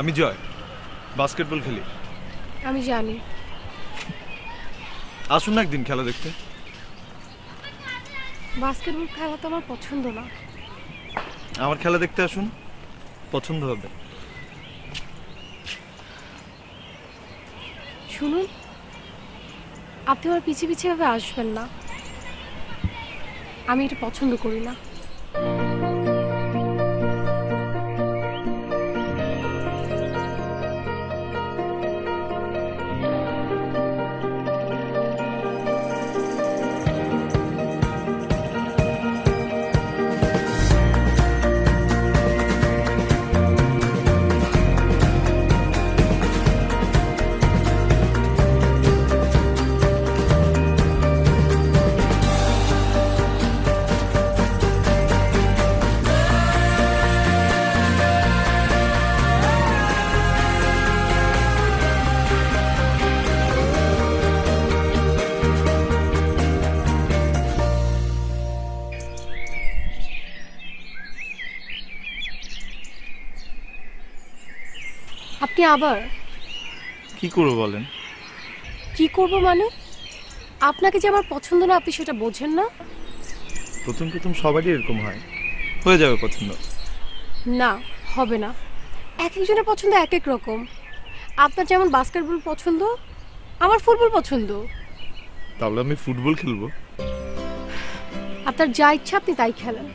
আমি জয়, বাস্কেটবল খেলি। আমি জানি। আসুন না একদিন খেলা দেখতে। বাস্কেটবল খেলা তো আমার পছন্দ না। আমার খেলা দেখতে আসুন, পছন্দ হবে। শুনুন, আপনি আমার পিছিয়ে পিছিয়ে ভাবে আসবেন না। আমি এটা পছন্দ করি না। আপনি আবার কি করবো বলেন? কি করব মানে? আপনাকে যে আমার পছন্দ না আপনি সেটা বোঝেন না? প্রথম প্রথম সবারই এরকম হয়, হয়ে যাবে পছন্দ। না, হবে না। এক একজনের পছন্দ এক এক রকম। আপনার যেমন বাস্কেটবল পছন্দ, আমার ফুটবল পছন্দ। তাহলে আমি ফুটবল খেলবো। আপনার যা ইচ্ছা আপনি তাই খেলেন।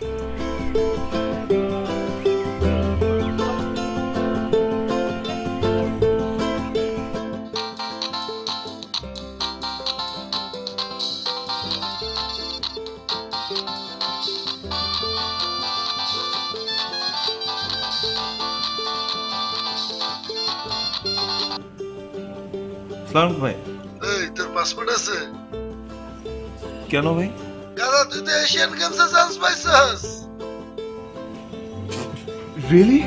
সালাম ভাই। এই তোর পাসপোর্ট আছে? কেন ভাই? দাদা তুই তো এশিয়ান গেমসে চান্স পাইছস। রিয়েলি?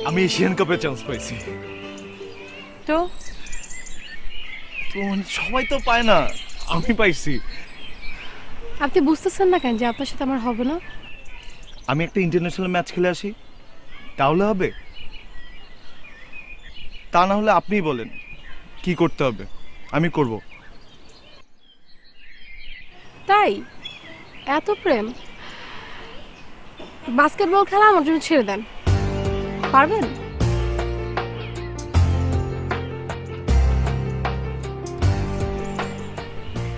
আমি এশিয়ান কাপে চান্স পাইছি। তো তো মানে সবাই তো পায় না, আমি পাইছি। আপনি বুঝতেছেন না কেন যে আপনার সাথে আমার হবে না? আমি একটা ইন্টারন্যাশনাল ম্যাচ খেলে আসি, তাহলে হবে। তা না হলে আপনিই বলেন কি করতে হবে, আমি করব। তাই এত প্রেম? বাস্কেটবল খেলা আমার জন্য ছেড়ে দেন, পারবেন?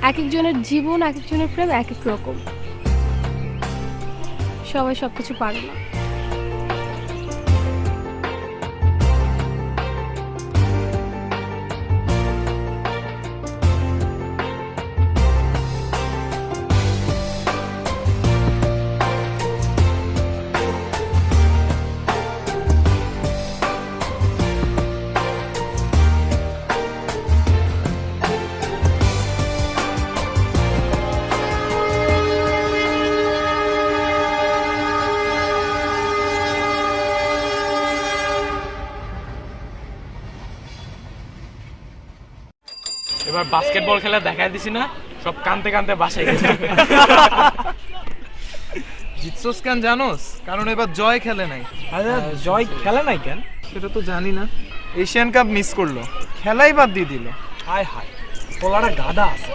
এক একজনের জীবন, এক একজনের প্রেম এক এক রকম। সবাই সবকিছু পারে না। এবার বাস্কেটবল খেলা দেখাই দিছি না, সব কানতে কানতে বাসায় গেছে। জিতছোস কেন জানোস? কারণ এবার জয় খেলে নাই। আরে জয় খেলে নাই কেন? সেটা তো জানি না। এশিয়ান কাপ মিস করলো, খেলাই বাদ দিয়ে দিল। হায় হায়, পোলাটা গাদা আছে।